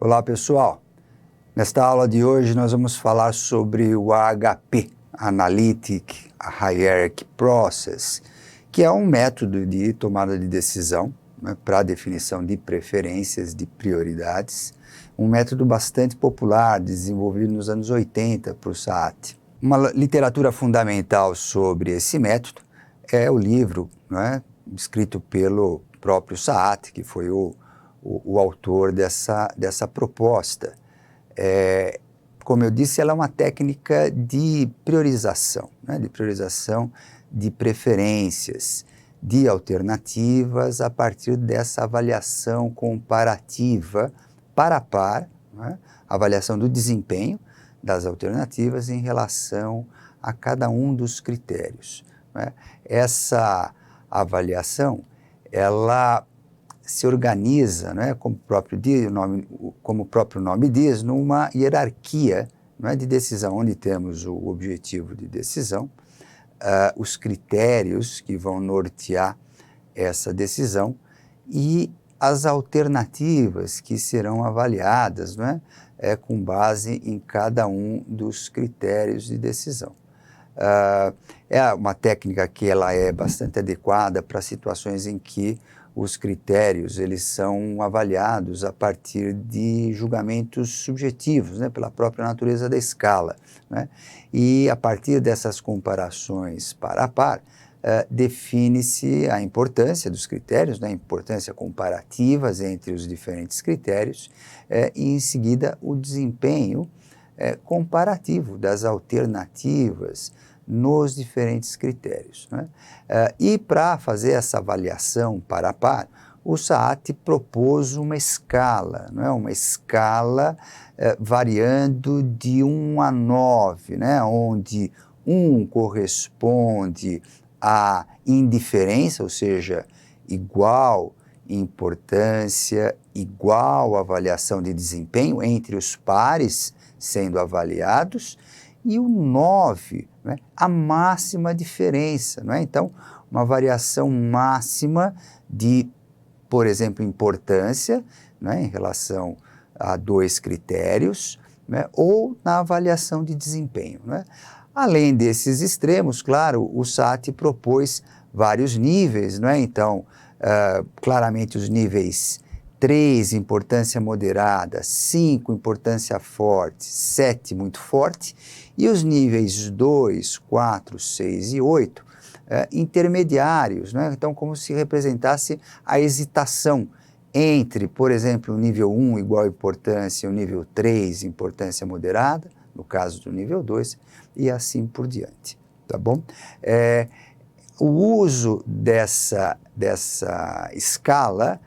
Olá, pessoal. Nesta aula de hoje nós vamos falar sobre o AHP, Analytic Hierarchy Process, que é um método de tomada de decisão, né, para a definição de preferências, de prioridades, um método bastante popular, desenvolvido nos anos 80 por Saat. Uma literatura fundamental sobre esse método é o livro, né, escrito pelo próprio Saat, que foi o autor dessa proposta. Como eu disse, ela é uma técnica de priorização, né? De priorização de preferências, de alternativas a partir dessa avaliação comparativa par a par, né? Avaliação do desempenho das alternativas em relação a cada um dos critérios, né? Essa avaliação, ela se organiza, né, como o próprio nome diz, numa hierarquia, né, de decisão, onde temos o objetivo de decisão, os critérios que vão nortear essa decisão e as alternativas que serão avaliadas, né, com base em cada um dos critérios de decisão. É uma técnica que ela é bastante adequada para situações em que os critérios eles são avaliados a partir de julgamentos subjetivos, né, pela própria natureza da escala, né? E a partir dessas comparações par a par, define-se a importância dos critérios, né, a importância comparativas entre os diferentes critérios, e em seguida o desempenho comparativo das alternativas nos diferentes critérios, né? E para fazer essa avaliação par a par, o Saat propôs uma escala, não é? Uma escala variando de 1 a 9, né? Onde 1 corresponde à indiferença, ou seja, igual importância, igual avaliação de desempenho entre os pares sendo avaliados, e o 9, né, a máxima diferença, não é? Então, uma variação máxima de, por exemplo, importância, né, em relação a 2 critérios, né, ou na avaliação de desempenho, né? Além desses extremos, claro, o Saat propôs vários níveis, não é? Então, claramente os níveis 3, importância moderada, 5, importância forte, 7, muito forte, e os níveis 2, 4, 6 e 8, intermediários, né? Então, como se representasse a hesitação entre, por exemplo, o nível 1, igual importância, e o nível 3, importância moderada, no caso do nível 2, e assim por diante, tá bom? O uso dessa escala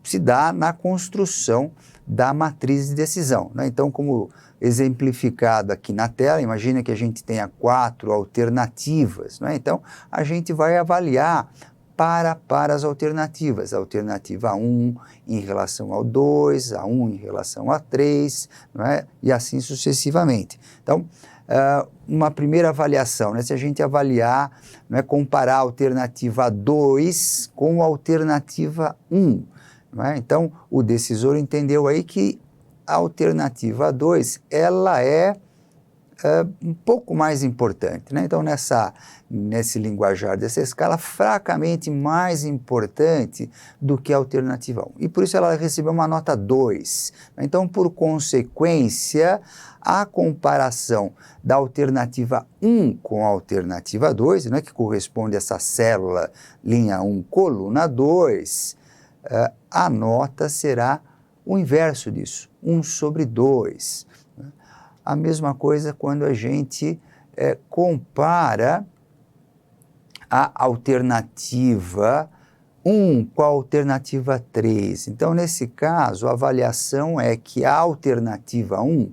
se dá na construção da matriz de decisão, né? Então, como exemplificado aqui na tela, imagina que a gente tenha 4 alternativas, né? Então, a gente vai avaliar para as alternativas, a alternativa 1 em relação ao 2, a 1 em relação a 3, né? E assim sucessivamente. Então, uma primeira avaliação, né? Se a gente avaliar, né, comparar a alternativa 2 com a alternativa 1, né? Então, o decisor entendeu aí que a alternativa 2, ela é um pouco mais importante, né? Então, nesse linguajar dessa escala, fracamente mais importante do que a alternativa 1. E por isso ela recebeu uma nota 2. Então, por consequência, a comparação da alternativa 1 com a alternativa 2, né, que corresponde a essa célula linha 1, coluna 2, a nota será o inverso disso, 1 sobre 2. A mesma coisa quando a gente compara a alternativa 1 com a alternativa 3. Então, nesse caso, a avaliação é que a alternativa 1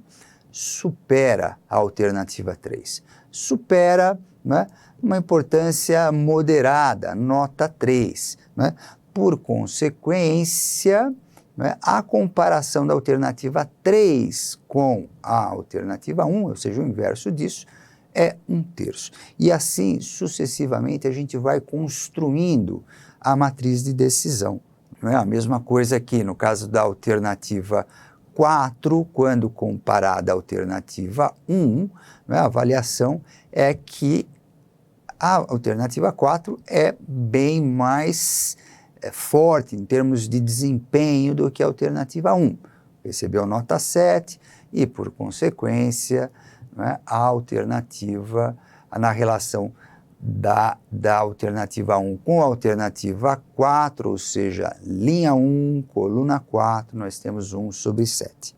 supera a alternativa 3. Supera, né, uma importância moderada, nota 3. Né? Por consequência, né, a comparação da alternativa 3 com a alternativa 1, ou seja, o inverso disso, é 1/3. E assim, sucessivamente, a gente vai construindo a matriz de decisão. não é? A mesma coisa aqui no caso da alternativa 4, quando comparada à alternativa 1, não é? A avaliação é que a alternativa 4 é bem mais forte em termos de desempenho do que a alternativa 1. Recebeu nota 7 e, por consequência, não é? A alternativa, na relação da alternativa 1 com a alternativa 4, ou seja, linha 1, coluna 4, nós temos 1/7.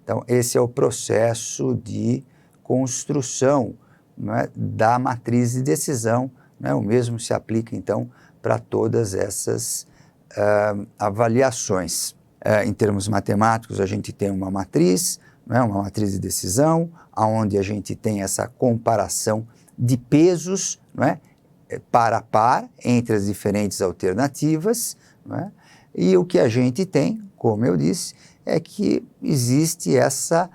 Então, esse é o processo de construção, não é, da matriz de decisão, não é? O mesmo se aplica, então, para todas essas avaliações. Em termos matemáticos, a gente tem uma matriz, não é? Uma matriz de decisão, onde a gente tem essa comparação de pesos, não é? Par a par entre as diferentes alternativas, não é? E o que a gente tem, como eu disse, é que existe essa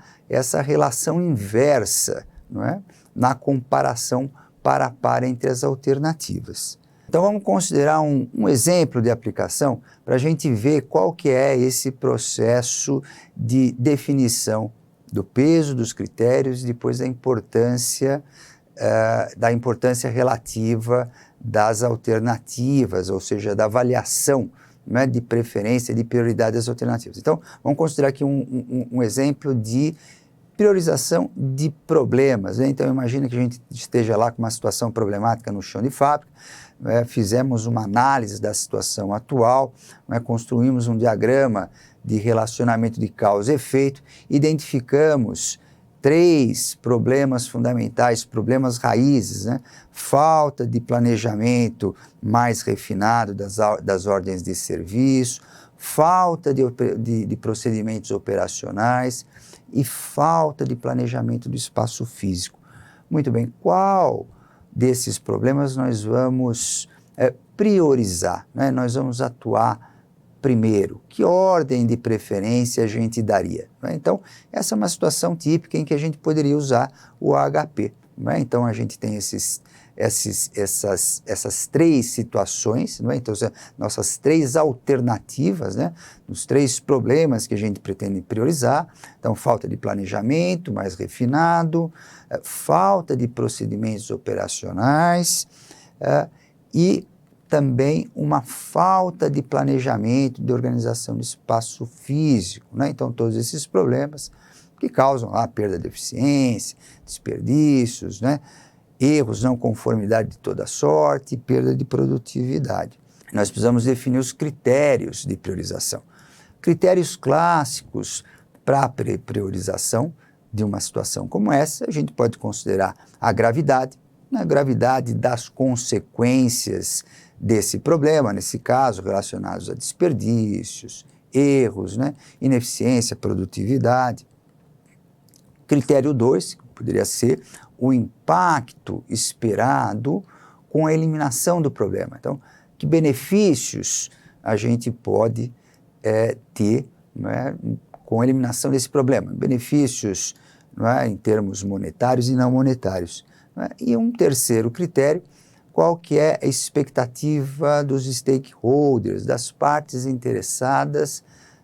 relação inversa, não é? Na comparação par a par entre as alternativas. Então vamos considerar um exemplo de aplicação para a gente ver qual que é esse processo de definição do peso, dos critérios e depois da importância relativa das alternativas, ou seja, da avaliação, né, de preferência, de prioridade das alternativas. Então, vamos considerar aqui um exemplo de priorização de problemas, né? Então, imagina que a gente esteja lá com uma situação problemática no chão de fábrica, fizemos uma análise da situação atual, construímos um diagrama de relacionamento de causa e efeito, identificamos 3 problemas fundamentais, problemas raízes, né? Falta de planejamento mais refinado das ordens de serviço, falta de procedimentos operacionais e falta de planejamento do espaço físico. Muito bem, qual desses problemas nós vamos priorizar, né? Nós vamos atuar primeiro? Que ordem de preferência a gente daria, né? Então, essa é uma situação típica em que a gente poderia usar o AHP, né? Então, a gente tem essas 3 situações, né? Então, nossas 3 alternativas, né? Os 3 problemas que a gente pretende priorizar. Então, falta de planejamento mais refinado, falta de procedimentos operacionais e também uma falta de planejamento, de organização do espaço físico, né? Então, todos esses problemas que causam lá perda de eficiência, desperdícios, né? Erros, não conformidade de toda sorte, perda de produtividade. Nós precisamos definir os critérios de priorização. Critérios clássicos para a priorização de uma situação como essa, a gente pode considerar a gravidade das consequências desse problema, nesse caso, relacionados a desperdícios, erros, né? Ineficiência, produtividade. Critério 2, que poderia ser o impacto esperado com a eliminação do problema. Então, que benefícios a gente pode ter, né, com a eliminação desse problema? Benefícios, não é, em termos monetários e não monetários. Não é? E um terceiro critério, qual que é a expectativa dos stakeholders, das partes interessadas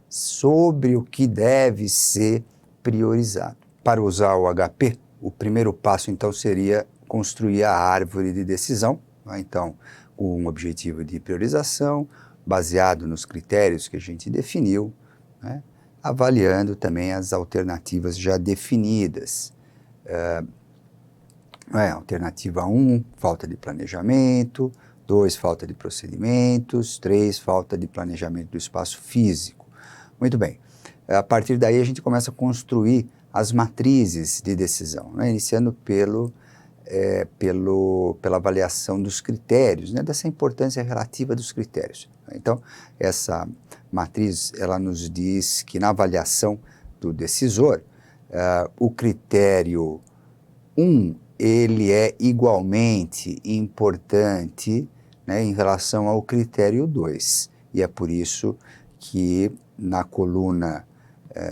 sobre o que deve ser priorizado. Para usar o HP, o primeiro passo, então, seria construir a árvore de decisão, né? Então, com um objetivo de priorização, baseado nos critérios que a gente definiu, né? Avaliando também as alternativas já definidas. Alternativa 1, falta de planejamento, 2, falta de procedimentos, 3, falta de planejamento do espaço físico. Muito bem, a partir daí a gente começa a construir as matrizes de decisão, né? Iniciando pela avaliação dos critérios, né? Dessa importância relativa dos critérios. Então, essa matriz, ela nos diz que na avaliação do decisor, o critério 1, ele é igualmente importante, né, em relação ao critério 2. E é por isso que na coluna,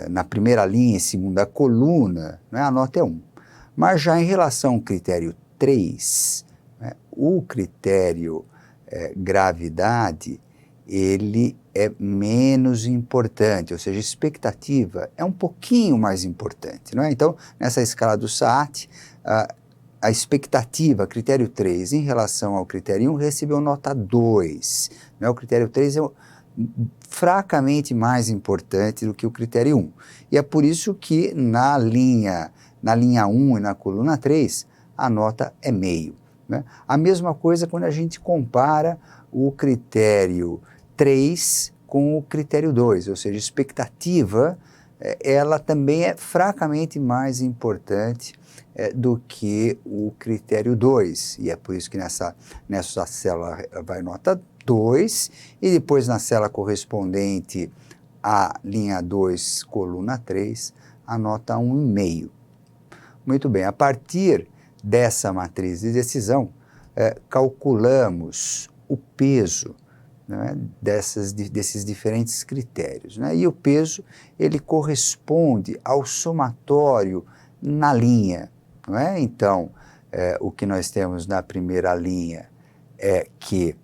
na primeira linha e segunda coluna, né, a nota é 1. Mas já em relação ao critério 3, né, o critério gravidade, ele é menos importante, ou seja, expectativa é um pouquinho mais importante, não é? Então, nessa escala do SAAT, a expectativa, critério 3, em relação ao critério 1, recebeu nota 2. Né? O critério 3 é fracamente mais importante do que o critério 1. E é por isso que na linha 1 e na coluna 3, a nota é meio. Né? A mesma coisa quando a gente compara o critério 3 com o critério 2, ou seja, expectativa, ela também é fracamente mais importante do que o critério 2, e é por isso que nessa célula vai nota 2, e depois na célula correspondente à linha 2, coluna 3, a nota 1,5. Muito bem, a partir dessa matriz de decisão, calculamos o peso, né, desses diferentes critérios. Né? E o peso, ele corresponde ao somatório na linha. Não é? Então, o que nós temos na primeira linha é que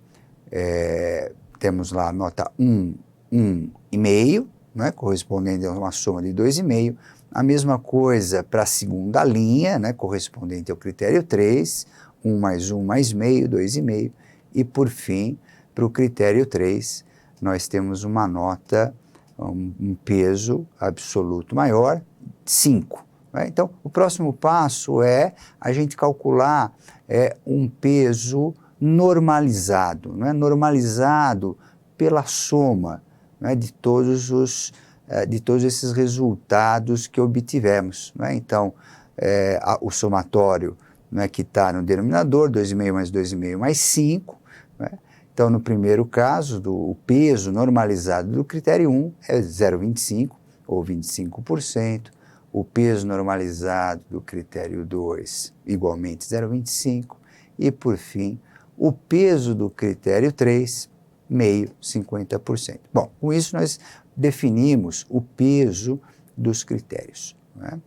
temos lá a nota 1, 1,5, né, correspondente a uma soma de 2,5. A mesma coisa para a segunda linha, né, correspondente ao critério 3, 1 mais 1 mais meio, 2,5. E, por fim, para o critério 3, nós temos uma nota, um peso absoluto maior, 5. Né? Então, o próximo passo é a gente calcular um peso normalizado, né? Normalizado pela soma, né, de todos esses resultados que obtivemos. Né? Então, o somatório, né, que está no denominador, 2,5 mais 2,5 mais 5. Né? Então, no primeiro caso, o peso normalizado do critério 1 é 0,25 ou 25%. O peso normalizado do critério 2, igualmente 0,25. E, por fim, o peso do critério 3, meio, 50%. Bom, com isso nós definimos o peso dos critérios. Né?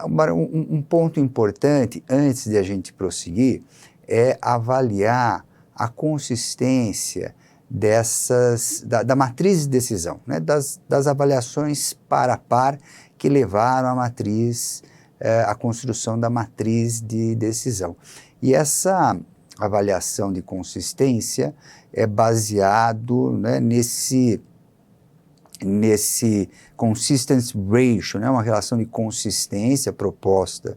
Um ponto importante, antes de a gente prosseguir, é avaliar a consistência da matriz de decisão, né? das avaliações par a par que levaram à construção da matriz de decisão. E essa avaliação de consistência é baseado, né, nesse consistency ratio, né, uma relação de consistência proposta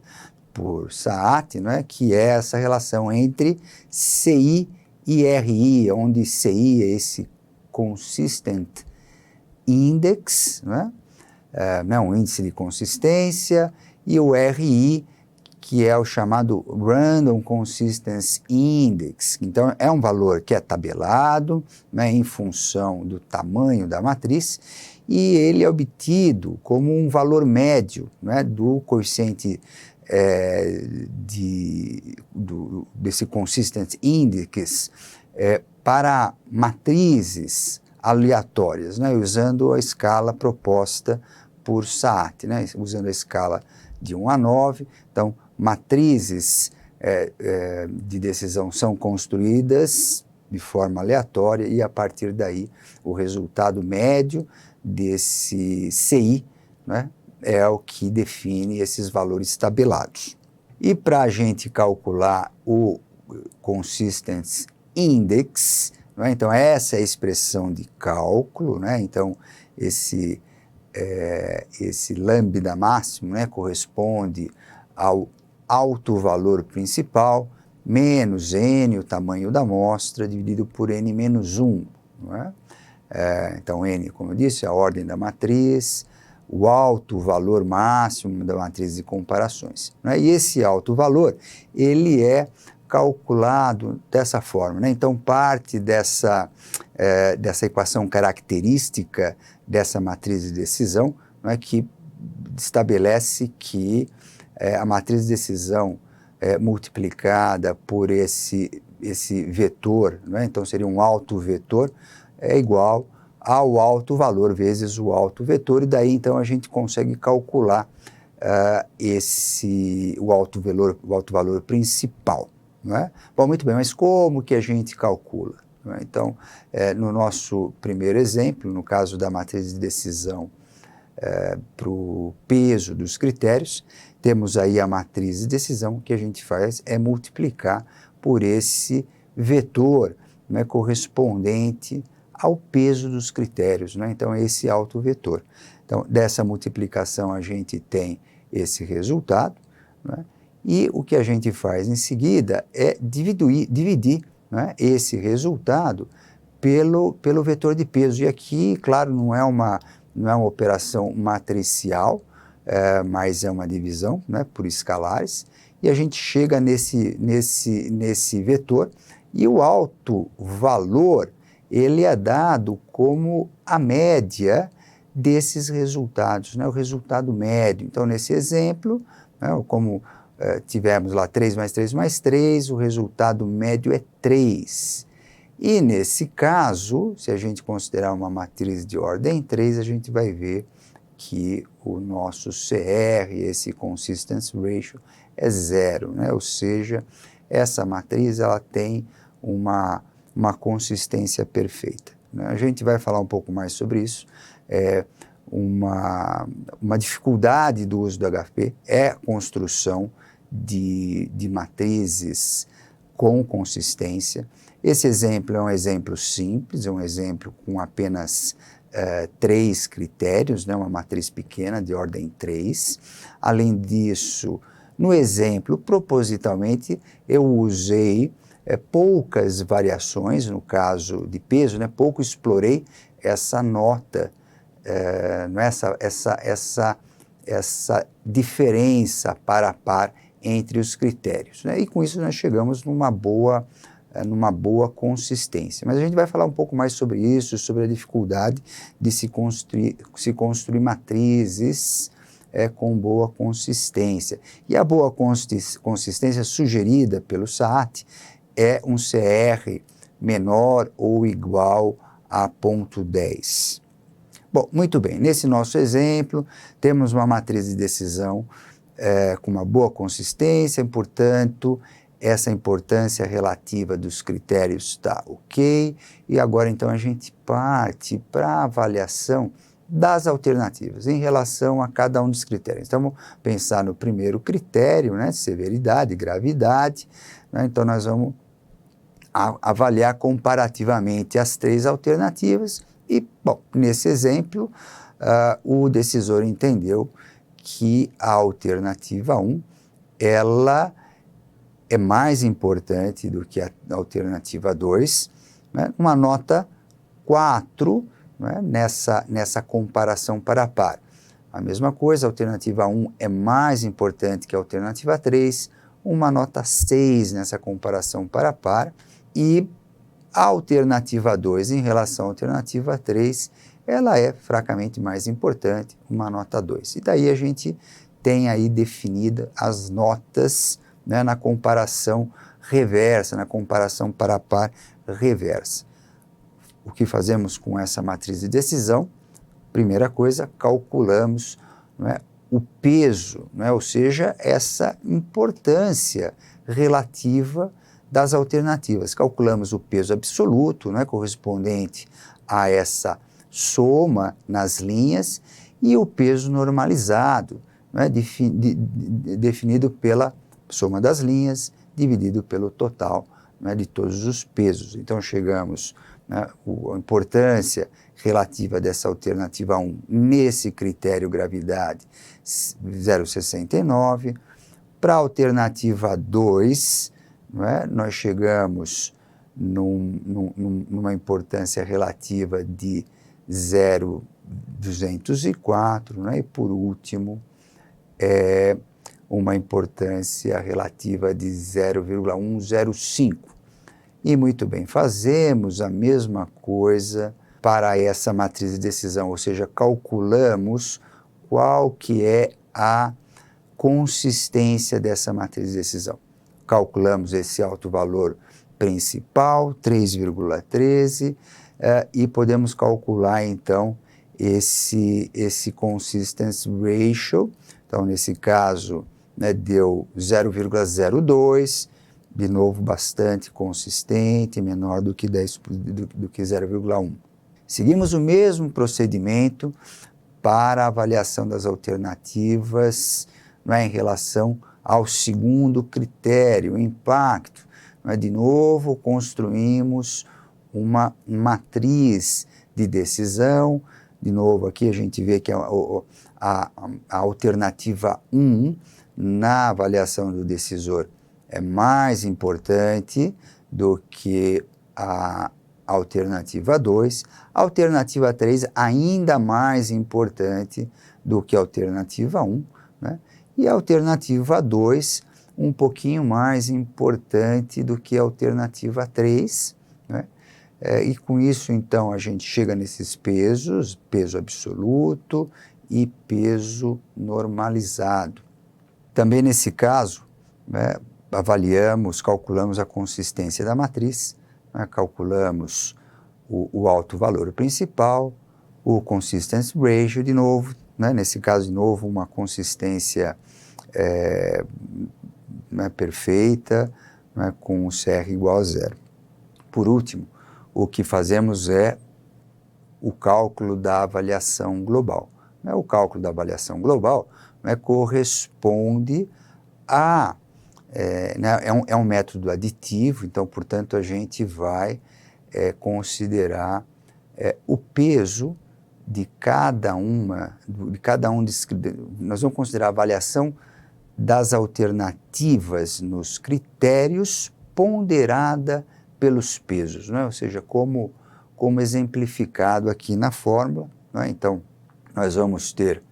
por SAAT, né, que é essa relação entre CI e RI, onde CI é esse Consistent Index, né, um índice de consistência, e o RI, que é o chamado Random Consistency Index. Então, é um valor que é tabelado, né, em função do tamanho da matriz, e ele é obtido como um valor médio, né, do coeficiente desse Consistent Index para matrizes aleatórias, né, usando a escala proposta por SAAT, né, usando a escala de 1 a 9. Então, matrizes de decisão são construídas de forma aleatória e, a partir daí, o resultado médio desse CI, né, é o que define esses valores tabelados. E para a gente calcular o Consistency Index, né, então essa é a expressão de cálculo, né, então esse lambda máximo, né, corresponde ao alto valor principal menos n, o tamanho da amostra, dividido por n menos 1. Não é? Então, n, como eu disse, é a ordem da matriz, o alto valor máximo da matriz de comparações. Não é? E esse alto valor, ele é calculado dessa forma. Né? Então, parte dessa equação característica dessa matriz de decisão, não é, que estabelece que a matriz de decisão multiplicada por esse vetor, não é? Então seria um alto vetor, é igual ao alto valor vezes o alto vetor, e daí então a gente consegue calcular o alto valor principal. Não é? Bom, muito bem, mas como que a gente calcula? né? Então, no nosso primeiro exemplo, no caso da matriz de decisão para o peso dos critérios, temos aí a matriz de decisão. O que a gente faz é multiplicar por esse vetor, né, correspondente ao peso dos critérios, né? Então, esse autovetor. Então, dessa multiplicação a gente tem esse resultado, né? E o que a gente faz em seguida é dividir, né, esse resultado pelo vetor de peso. E aqui, claro, não é uma operação matricial, mas é uma divisão, né, por escalares, e a gente chega nesse vetor, e o alto valor, ele é dado como a média desses resultados, né, o resultado médio. Então, nesse exemplo, né, como tivemos lá 3 mais 3 mais 3, o resultado médio é 3. E nesse caso, se a gente considerar uma matriz de ordem 3, a gente vai ver que o nosso CR, esse Consistence Ratio, é 0, né? Ou seja, essa matriz ela tem uma consistência perfeita, né? A gente vai falar um pouco mais sobre isso. Uma dificuldade do uso do HAP é a construção de matrizes com consistência. Esse exemplo é um exemplo simples, é um exemplo com apenas 3 critérios, né, uma matriz pequena de ordem 3. Além disso, no exemplo, propositalmente, eu usei poucas variações, no caso de peso, né, pouco explorei essa nota, essa diferença par a par entre os critérios, né? E com isso nós chegamos numa boa consistência. Mas a gente vai falar um pouco mais sobre isso, sobre a dificuldade de se construir matrizes com boa consistência. E a boa consistência sugerida pelo SAT é um CR menor ou igual a 0,10. Bom, muito bem, nesse nosso exemplo, temos uma matriz de decisão com uma boa consistência, portanto, essa importância relativa dos critérios está ok, e agora então a gente parte para a avaliação das alternativas em relação a cada um dos critérios. Então, vamos pensar no primeiro critério, né, severidade, gravidade, né? Então nós vamos avaliar comparativamente as 3 alternativas e, bom, nesse exemplo, o decisor entendeu que a alternativa 1, ela é mais importante do que a alternativa 2, né, uma nota 4, né, nessa comparação par a par. A mesma coisa, a alternativa 1 é mais importante que a alternativa 3, uma nota 6 nessa comparação par a par, e a alternativa 2 em relação à alternativa 3, ela é fracamente mais importante, uma nota 2. E daí a gente tem aí definida as notas, né, na comparação reversa, na comparação par a par reversa. O que fazemos com essa matriz de decisão? Primeira coisa, calculamos, né, o peso, né, ou seja, essa importância relativa das alternativas. Calculamos o peso absoluto, né, correspondente a essa soma nas linhas, e o peso normalizado, né, definido pela soma das linhas, dividido pelo total, né, de todos os pesos. Então chegamos, né, a importância relativa dessa alternativa 1 nesse critério gravidade 0,69. Para a alternativa 2, né, nós chegamos numa importância relativa de 0,204, né, e por último, uma importância relativa de 0,105. E muito bem, fazemos a mesma coisa para essa matriz de decisão, ou seja, calculamos qual que é a consistência dessa matriz de decisão. Calculamos esse alto valor principal, 3,13, e podemos calcular então esse Consistence Ratio. Então, nesse caso, né, deu 0,02, de novo bastante consistente, menor do que 0,1. Seguimos o mesmo procedimento para a avaliação das alternativas, não é, em relação ao segundo critério, o impacto. Não é? De novo, construímos uma matriz de decisão. De novo, aqui a gente vê que a alternativa 1 na avaliação do decisor é mais importante do que a alternativa 2, a alternativa 3 ainda mais importante do que a alternativa 1, né? E a alternativa 2 um pouquinho mais importante do que a alternativa 3, né? E com isso, então, a gente chega nesses pesos, peso absoluto e peso normalizado. Também nesse caso, né, calculamos a consistência da matriz, né, calculamos o alto valor principal, o consistency ratio, de novo, né, nesse caso, de novo, uma consistência né, perfeita, né, com o CR igual a 0. Por último, o que fazemos é o cálculo da avaliação global. Né, o cálculo da avaliação global, né, corresponde a... né, é um método aditivo, então, portanto, a gente vai considerar o peso de cada um nós vamos considerar a avaliação das alternativas nos critérios ponderada pelos pesos, né? Ou seja, como exemplificado aqui na fórmula, né? Então, nós vamos ter,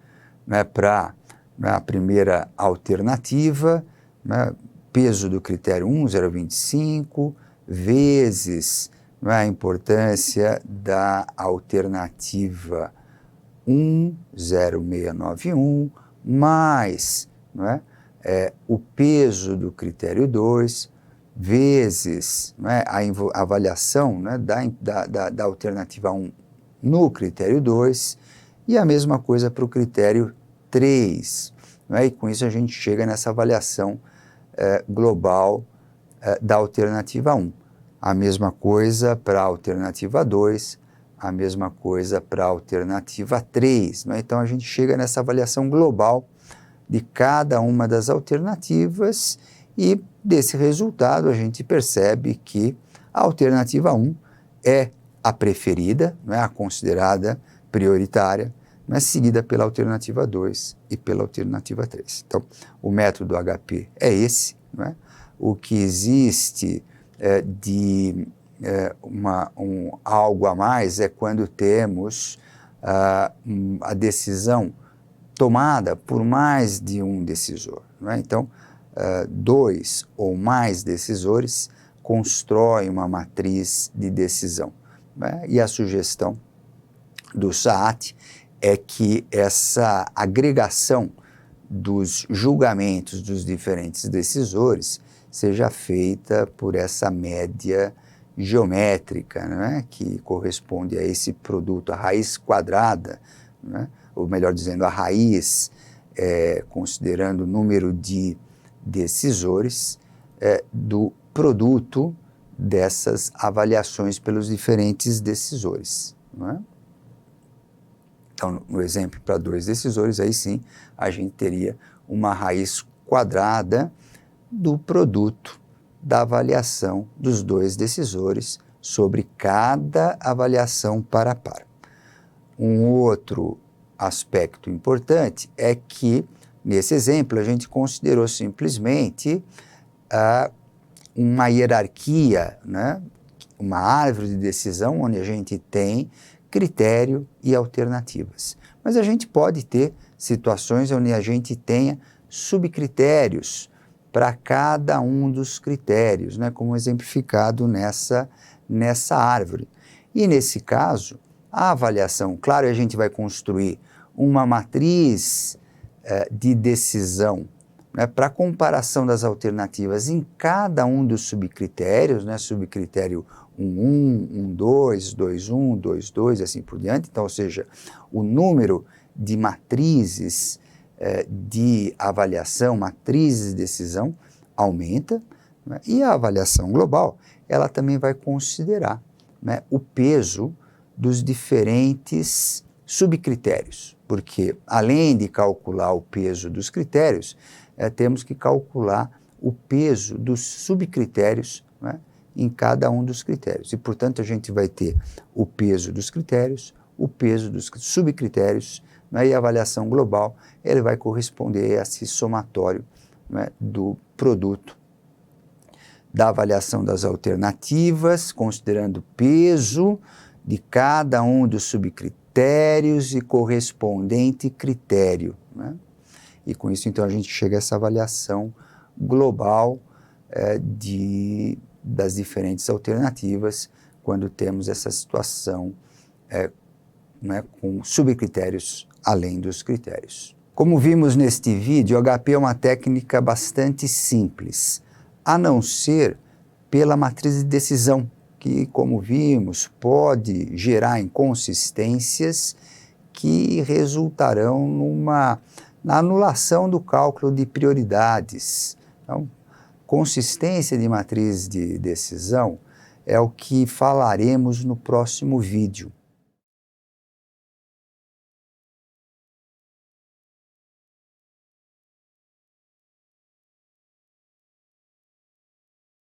né, para a primeira alternativa, né, peso do critério 1, 0,25, vezes, né, a importância da alternativa 1, 0,691, mais, né, o peso do critério 2, vezes, né, a avaliação, né, da alternativa 1 no critério 2, e a mesma coisa para o critério 3. Né, e com isso a gente chega nessa avaliação global da alternativa 1. A mesma coisa para a alternativa 2, a mesma coisa para a alternativa 3. Né? Então a gente chega nessa avaliação global de cada uma das alternativas e desse resultado a gente percebe que a alternativa 1 é a preferida, não é, a considerada prioritária, mas seguida pela alternativa 2 e pela alternativa 3. Então, o método HP é esse, não é? O que existe algo a mais é quando temos a decisão tomada por mais de um decisor, não é? Então, 2 ou mais decisores constroem uma matriz de decisão, né? E a sugestão do Saat é que essa agregação dos julgamentos dos diferentes decisores seja feita por essa média geométrica, né, que corresponde a esse produto, a raiz quadrada, né, ou melhor dizendo, a raiz, considerando o número de decisores, do produto dessas avaliações pelos diferentes decisores, não é? Então, no exemplo para 2 decisores, aí sim, a gente teria uma raiz quadrada do produto da avaliação dos 2 decisores sobre cada avaliação par a par. Um outro aspecto importante é que, nesse exemplo, a gente considerou simplesmente uma hierarquia, né? Uma árvore de decisão onde a gente tem critério e alternativas. Mas a gente pode ter situações onde a gente tenha subcritérios para cada um dos critérios, né, como exemplificado nessa árvore. E nesse caso, a avaliação, claro, a gente vai construir uma matriz de decisão, né, para comparação das alternativas em cada um dos subcritérios, né, subcritério 1, 2, 2, 2, e assim por diante. Então, ou seja, o número de matrizes de avaliação, matrizes de decisão, aumenta, né? E a avaliação global, ela também vai considerar, né, o peso dos diferentes subcritérios, porque além de calcular o peso dos critérios, temos que calcular o peso dos subcritérios, né, em cada um dos critérios. E, portanto, a gente vai ter o peso dos critérios, o peso dos subcritérios, né, e a avaliação global, ele vai corresponder a esse somatório, né, do produto, da avaliação das alternativas, considerando o peso de cada um dos subcritérios e correspondente critério, né? E com isso, então, a gente chega a essa avaliação global das diferentes alternativas quando temos essa situação né, com subcritérios além dos critérios. Como vimos neste vídeo, o HP é uma técnica bastante simples, a não ser pela matriz de decisão, que, como vimos, pode gerar inconsistências que resultarão na anulação do cálculo de prioridades. Então, consistência de matriz de decisão é o que falaremos no próximo vídeo.